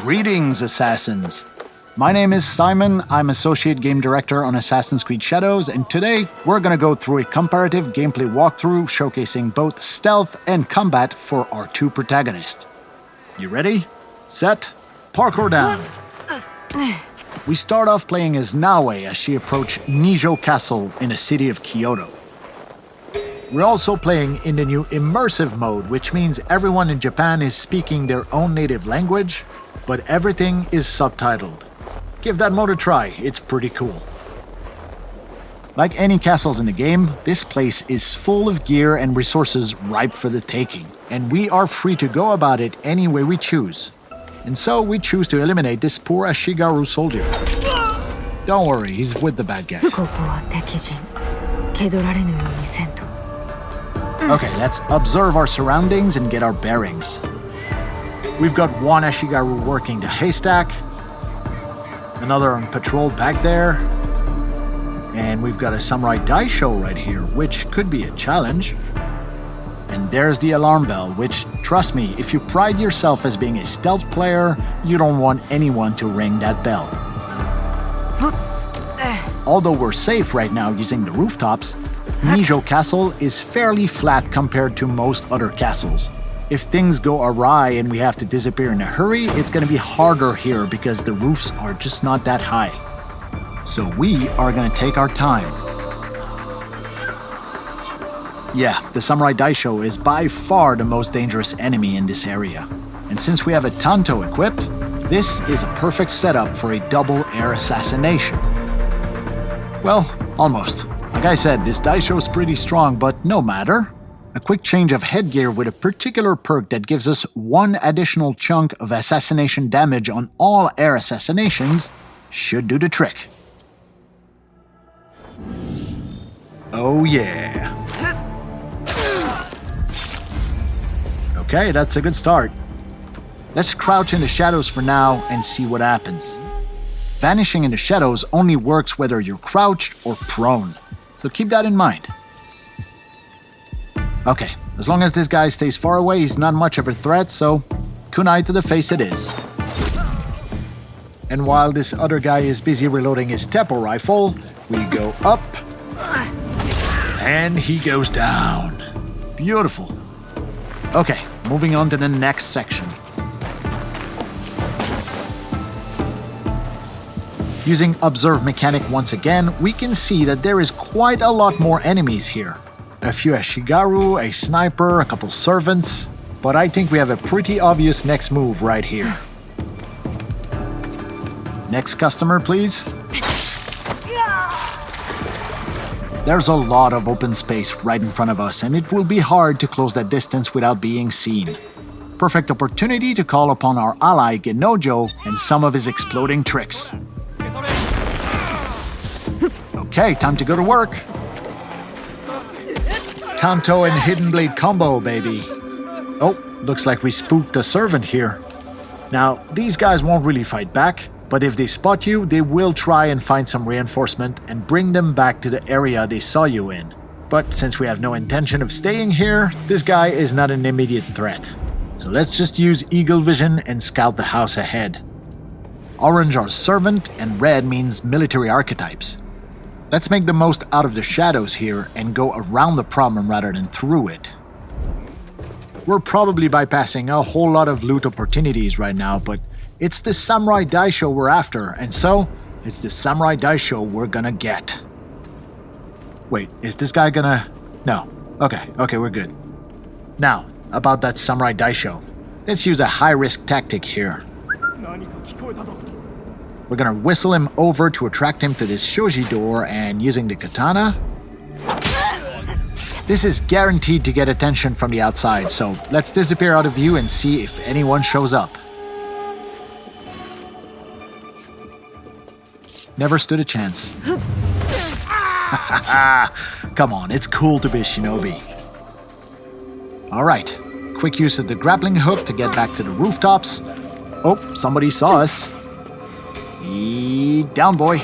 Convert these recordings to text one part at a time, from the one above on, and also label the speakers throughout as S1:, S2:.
S1: Greetings, Assassins! My name is Simon, I'm Associate Game Director on Assassin's Creed Shadows, and today we're gonna go through a comparative gameplay walkthrough showcasing both stealth and combat for our two protagonists. You ready? Set, parkour down! We start off playing as Naoe as she approaches Nijo Castle in the city of Kyoto. We're also playing in the new immersive mode, which means everyone in Japan is speaking their own native language, but everything is subtitled. Give that mode a try, it's pretty cool. Like any castles in the game, this place is full of gear and resources ripe for the taking, and we are free to go about it any way we choose. And so we choose to eliminate this poor Ashigaru soldier. Don't worry, he's with the bad guys. Okay, let's observe our surroundings and get our bearings. We've got one Ashigaru working the haystack, another on patrol back there, and we've got a samurai daisho right here, which could be a challenge. And there's the alarm bell, which, trust me, if you pride yourself as being a stealth player, you don't want anyone to ring that bell. Although we're safe right now using the rooftops, Nijo Castle is fairly flat compared to most other castles. If things go awry and we have to disappear in a hurry, it's gonna be harder here because the roofs are just not that high. So we are gonna take our time. Yeah, the samurai daisho is by far the most dangerous enemy in this area. And since we have a tanto equipped, this is a perfect setup for a double air assassination. Well, almost. Like I said, this daisho is pretty strong, but no matter. A quick change of headgear with a particular perk that gives us one additional chunk of assassination damage on all air assassinations should do the trick. Oh yeah. Okay, that's a good start. Let's crouch in the shadows for now and see what happens. Vanishing in the shadows only works whether you're crouched or prone, so keep that in mind. Okay, as long as this guy stays far away, he's not much of a threat, so kunai to the face it is. And while this other guy is busy reloading his Teppo rifle, we go up, and he goes down. Beautiful. Okay, moving on to the next section. Using Observe Mechanic once again, we can see that there is quite a lot more enemies here. A few Ashigaru, a sniper, a couple servants, but I think we have a pretty obvious next move right here. Next customer, please. There's a lot of open space right in front of us, and it will be hard to close that distance without being seen. Perfect opportunity to call upon our ally Genojo and some of his exploding tricks. Okay, time to go to work. Tanto and Hidden Blade combo, baby. Oh, looks like we spooked a servant here. Now, these guys won't really fight back, but if they spot you, they will try and find some reinforcement and bring them back to the area they saw you in. But since we have no intention of staying here, this guy is not an immediate threat. So let's just use Eagle Vision and scout the house ahead. Orange are servant and red means military archetypes. Let's make the most out of the shadows here and go around the problem rather than through it. We're probably bypassing a whole lot of loot opportunities right now, but it's the samurai daisho we're after, and so it's the samurai daisho we're gonna get. Wait, is this guy gonna... No. Okay, we're good. Now, about that samurai daisho. Let's use a high-risk tactic here. We're gonna whistle him over to attract him to this shoji door, and using the katana... This is guaranteed to get attention from the outside, so let's disappear out of view and see if anyone shows up. Never stood a chance. Come on, it's cool to be a shinobi. Alright, quick use of the grappling hook to get back to the rooftops. Oh, somebody saw us. Down, boy.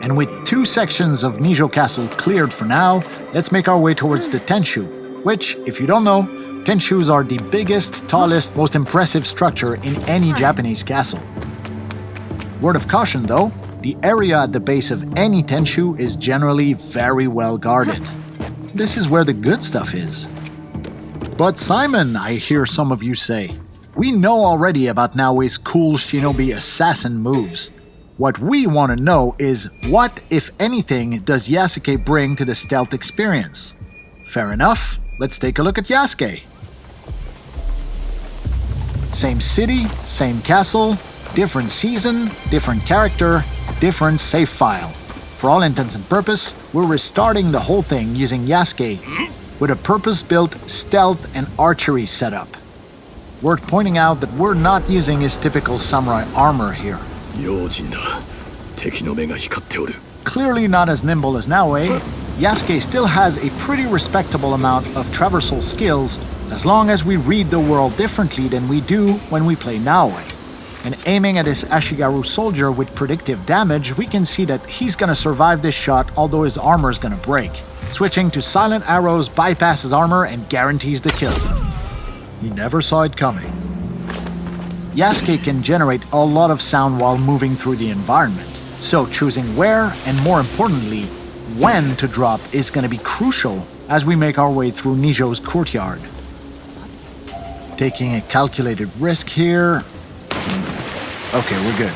S1: And with two sections of Nijo Castle cleared for now, let's make our way towards the Tenshu, which, if you don't know, Tenshus are the biggest, tallest, most impressive structure in any Japanese castle. Word of caution though, the area at the base of any Tenshu is generally very well guarded. This is where the good stuff is. But Simon, I hear some of you say, we know already about Naoe's cool Shinobi assassin moves. What we want to know is what, if anything, does Yasuke bring to the stealth experience? Fair enough, let's take a look at Yasuke. Same city, same castle, different season, different character, different save file. For all intents and purpose, we're restarting the whole thing using Yasuke with a purpose-built stealth and archery setup. Worth pointing out that we're not using his typical samurai armor here. Clearly not as nimble as Naoe, Yasuke still has a pretty respectable amount of traversal skills as long as we read the world differently than we do when we play Naoe. And aiming at his Ashigaru soldier with predictive damage, we can see that he's gonna survive this shot although his armor's gonna break. Switching to silent arrows bypasses armor and guarantees the kill. He never saw it coming. Yasuke can generate a lot of sound while moving through the environment, so choosing where, and more importantly, when to drop is going to be crucial as we make our way through Nijo's courtyard. Taking a calculated risk here. Okay, we're good.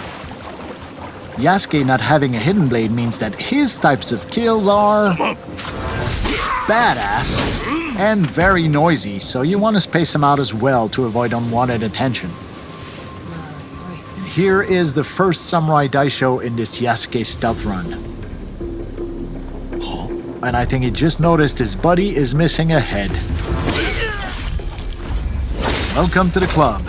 S1: Yasuke not having a hidden blade means that his types of kills are badass and very noisy, so you want to space them out as well to avoid unwanted attention. Here is the first Samurai Daisho in this Yasuke stealth run. And I think he just noticed his buddy is missing a head. Welcome to the club.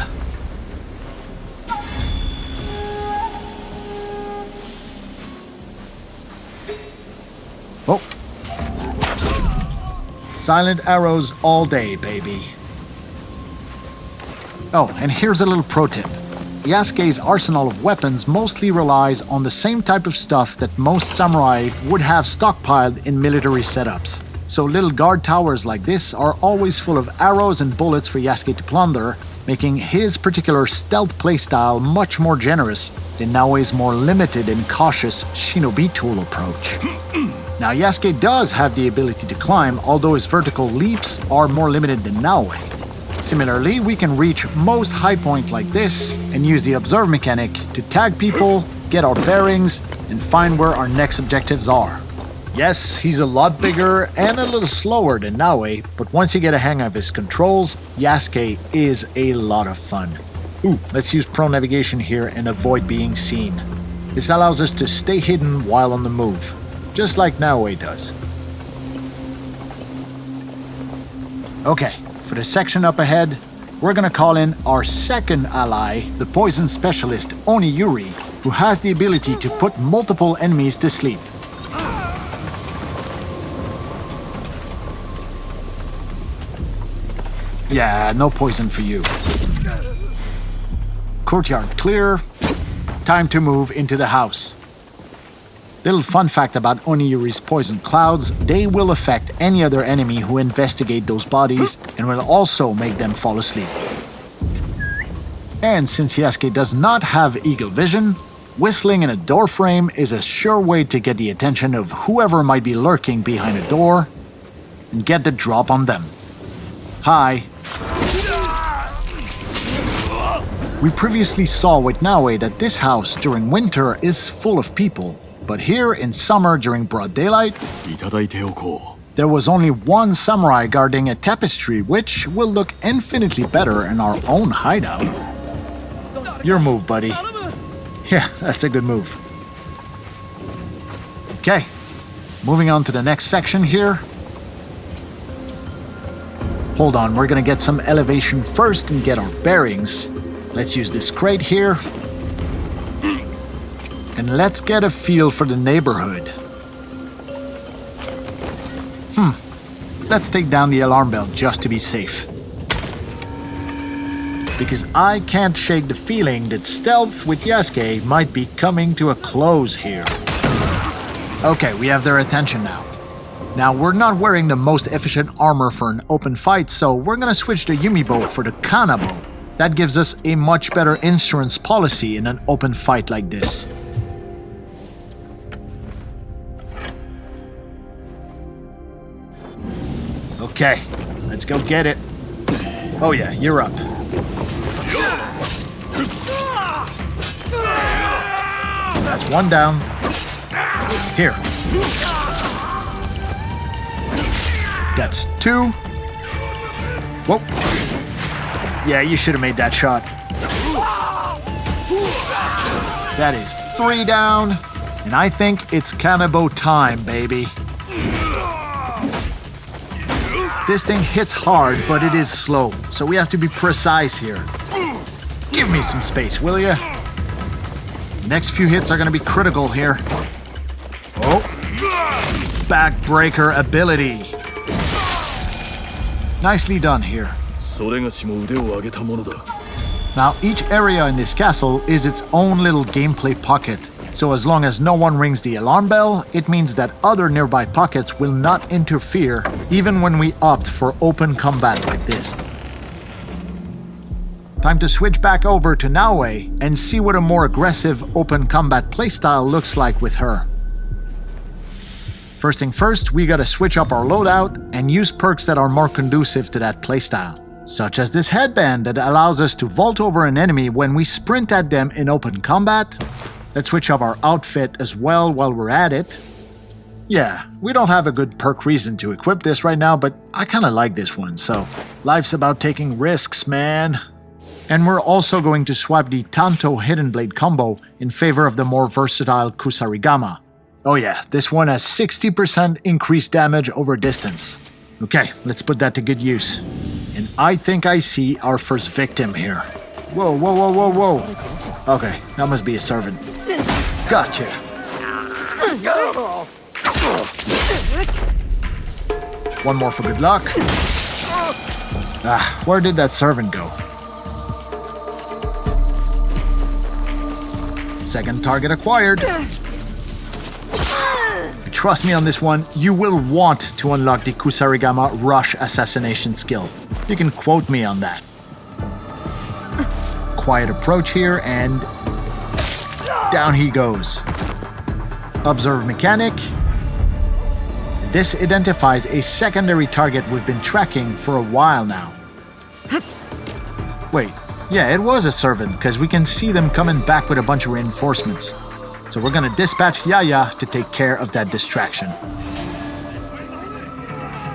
S1: Oh. Silent arrows all day, baby. Oh, and here's a little pro tip. Yasuke's arsenal of weapons mostly relies on the same type of stuff that most samurai would have stockpiled in military setups. So little guard towers like this are always full of arrows and bullets for Yasuke to plunder, making his particular stealth playstyle much more generous than Naoe's more limited and cautious Shinobi tool approach. Now Yasuke does have the ability to climb, although his vertical leaps are more limited than Naoe. Similarly, we can reach most high points like this and use the observe mechanic to tag people, get our bearings, and find where our next objectives are. Yes, he's a lot bigger and a little slower than Naoe, but once you get a hang of his controls, Yasuke is a lot of fun. Ooh, let's use pro navigation here and avoid being seen. This allows us to stay hidden while on the move, just like Naoe does. Okay. For the section up ahead, we're gonna call in our second ally, the poison specialist Oniyuri, who has the ability to put multiple enemies to sleep. Yeah, no poison for you. Courtyard clear. Time to move into the house. Little fun fact about Oniyuri's poison clouds, they will affect any other enemy who investigate those bodies and will also make them fall asleep. And since Yasuke does not have eagle vision, whistling in a door frame is a sure way to get the attention of whoever might be lurking behind a door and get the drop on them. Hi. We previously saw with Naoe that this house during winter is full of people. But here in summer during broad daylight, there was only one samurai guarding a tapestry, which will look infinitely better in our own hideout. Your move, buddy. Yeah, that's a good move. Okay, moving on to the next section here. Hold on, we're gonna get some elevation first and get our bearings. Let's use this crate here. And let's get a feel for the neighborhood. Let's take down the alarm bell just to be safe. Because I can't shake the feeling that stealth with Yasuke might be coming to a close here. Okay, we have their attention now. Now, we're not wearing the most efficient armor for an open fight, so we're gonna switch the Yumi bow for the Kana bow. That gives us a much better insurance policy in an open fight like this. Okay, let's go get it. Oh yeah, you're up. That's one down. Here. That's two. Whoa. Yeah, you should have made that shot. That is three down. And I think it's Kanabo time, baby. This thing hits hard, but it is slow, so we have to be precise here. Give me some space, will ya? Next few hits are gonna be critical here. Oh. Backbreaker ability. Nicely done here. Now, each area in this castle is its own little gameplay pocket. So as long as no one rings the alarm bell, it means that other nearby pockets will not interfere, even when we opt for open combat like this. Time to switch back over to Naoe and see what a more aggressive open combat playstyle looks like with her. First thing first, we gotta switch up our loadout and use perks that are more conducive to that playstyle, such as this headband that allows us to vault over an enemy when we sprint at them in open combat. Let's switch up our outfit as well while we're at it. Yeah, we don't have a good perk reason to equip this right now, but I kinda like this one, so life's about taking risks, man. And we're also going to swap the Tanto Hidden Blade combo in favor of the more versatile Kusarigama. Oh yeah, this one has 60% increased damage over distance. Okay, let's put that to good use. And I think I see our first victim here. Whoa, whoa, whoa, whoa, whoa. Okay, that must be a servant. Gotcha. One more for good luck. Ah, where did that servant go? Second target acquired. Trust me on this one, you will want to unlock the Kusarigama Rush Assassination skill. You can quote me on that. Quiet approach here, and down he goes. Observe mechanic. This identifies a secondary target we've been tracking for a while now. Wait, yeah, it was a servant, because we can see them coming back with a bunch of reinforcements. So we're gonna dispatch Yaya to take care of that distraction.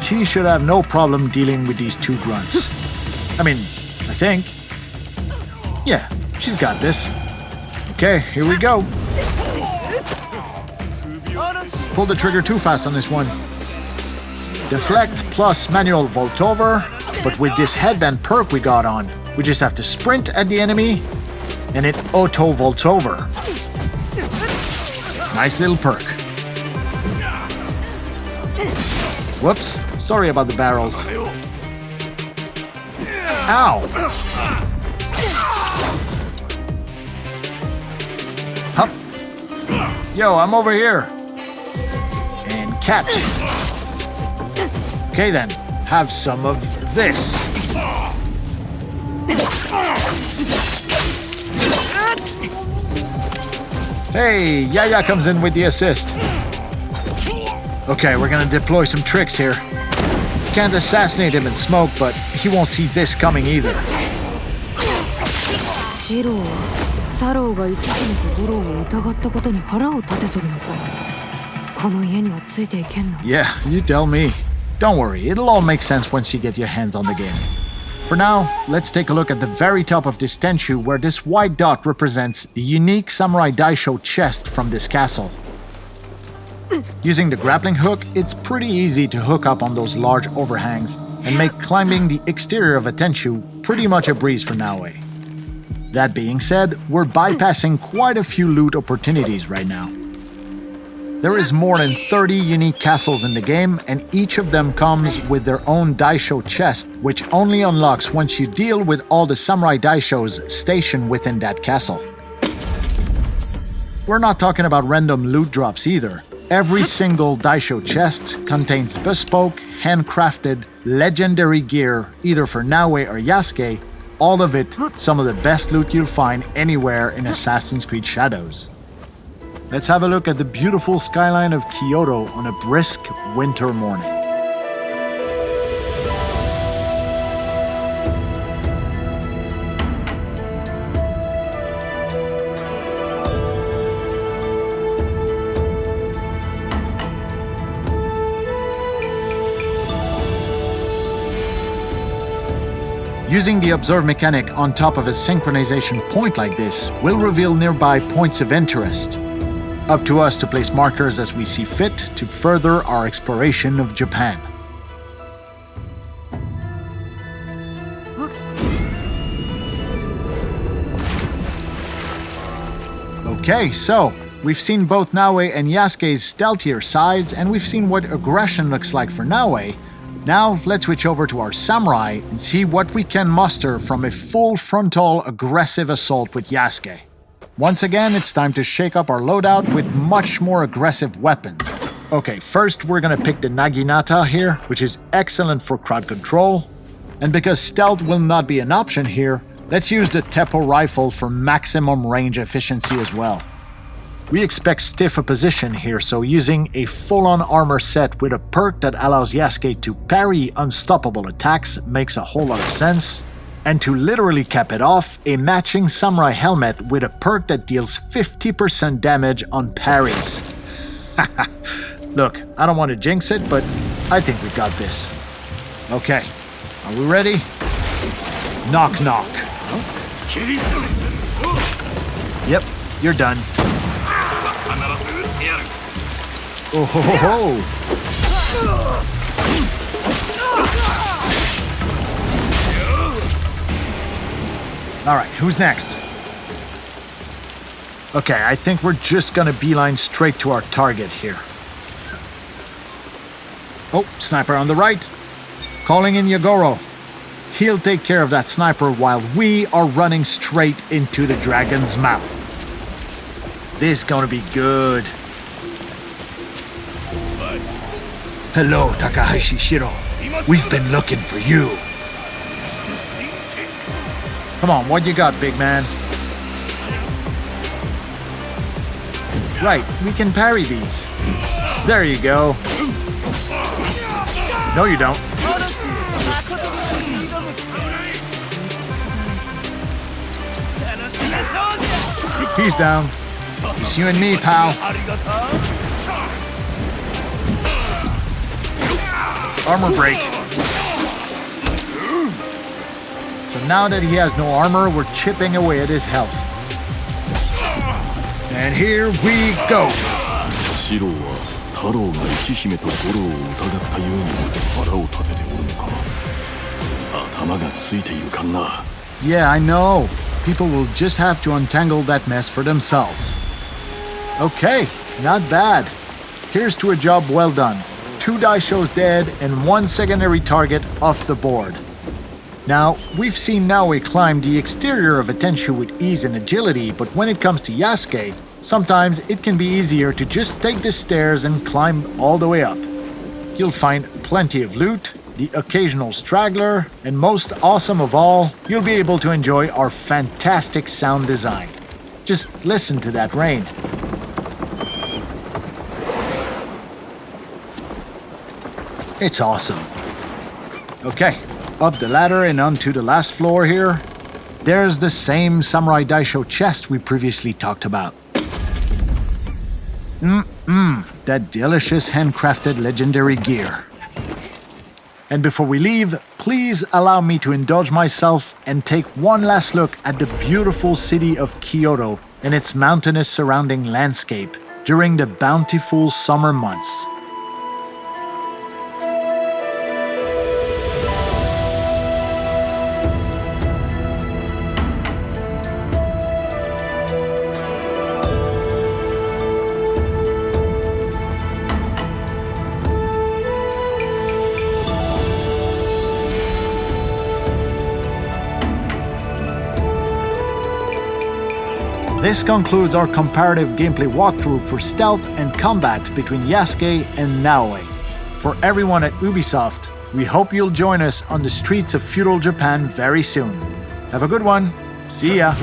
S1: She should have no problem dealing with these two grunts. I mean, I think. Yeah, she's got this. Okay, here we go. Pull the trigger too fast on this one. Deflect plus manual vault over, but with this headband perk we got on, we just have to sprint at the enemy and it auto vaults over. Nice little perk. Whoops, sorry about the barrels. Ow! Hup! Yo, I'm over here. And catch. Okay then, have some of this. Hey, Yaya comes in with the assist. Okay, we're gonna deploy some tricks here. Can't assassinate him in smoke, but he won't see this coming either. Yeah, you tell me. Don't worry, it'll all make sense once you get your hands on the game. For now, let's take a look at the very top of this Tenchu, where this white dot represents the unique Samurai Daisho chest from this castle. Using the grappling hook, it's pretty easy to hook up on those large overhangs and make climbing the exterior of a Tenchu pretty much a breeze for Naoe. That being said, we're bypassing quite a few loot opportunities right now. There is more than 30 unique castles in the game, and each of them comes with their own Daisho chest, which only unlocks once you deal with all the Samurai Daishos stationed within that castle. We're not talking about random loot drops either. Every single daisho chest contains bespoke, handcrafted, legendary gear, either for Naoe or Yasuke, all of it some of the best loot you'll find anywhere in Assassin's Creed Shadows. Let's have a look at the beautiful skyline of Kyoto on a brisk winter morning. Using the observe mechanic on top of a synchronization point like this will reveal nearby points of interest. Up to us to place markers as we see fit to further our exploration of Japan. Okay, so we've seen both Naoe and Yasuke's stealthier sides, and we've seen what aggression looks like for Naoe. Now, let's switch over to our samurai and see what we can muster from a full frontal aggressive assault with Yasuke. Once again, it's time to shake up our loadout with much more aggressive weapons. Okay, first we're gonna pick the Naginata here, which is excellent for crowd control. And because stealth will not be an option here, let's use the Teppo rifle for maximum range efficiency as well. We expect stiff opposition here, so using a full-on armor set with a perk that allows Yasuke to parry unstoppable attacks makes a whole lot of sense. And to literally cap it off, a matching samurai helmet with a perk that deals 50% damage on parries. Look, I don't want to jinx it, but I think we got this. Okay, are we ready? Knock knock. Yep, you're done. Oh ho ho ho! Alright, who's next? Okay, I think we're just gonna beeline straight to our target here. Oh, sniper on the right. Calling in Yagoro. He'll take care of that sniper while we are running straight into the dragon's mouth. This is gonna be good. Hello, Takahashi Shiro. We've been looking for you. Come on, what you got, big man? Right, we can parry these. There you go. No, you don't. He's down. It's you and me, pal. Armor break. So now that he has no armor, we're chipping away at his health. And here we go. Yeah, I know. People will just have to untangle that mess for themselves. Okay, not bad. Here's to a job well done. 2 daishos dead and 1 secondary target off the board. Now, we've seen Naoe climb the exterior of a Tenshu with ease and agility, but when it comes to Yasuke, sometimes it can be easier to just take the stairs and climb all the way up. You'll find plenty of loot, the occasional straggler, and most awesome of all, you'll be able to enjoy our fantastic sound design. Just listen to that rain. It's awesome. Okay, up the ladder and onto the last floor here. There's the same Samurai Daisho chest we previously talked about. That delicious handcrafted legendary gear. And before we leave, please allow me to indulge myself and take one last look at the beautiful city of Kyoto and its mountainous surrounding landscape during the bountiful summer months. this concludes our comparative gameplay walkthrough for stealth and combat between Yasuke and Naoe. For everyone at Ubisoft, we hope you'll join us on the streets of Feudal Japan very soon. Have a good one. See ya!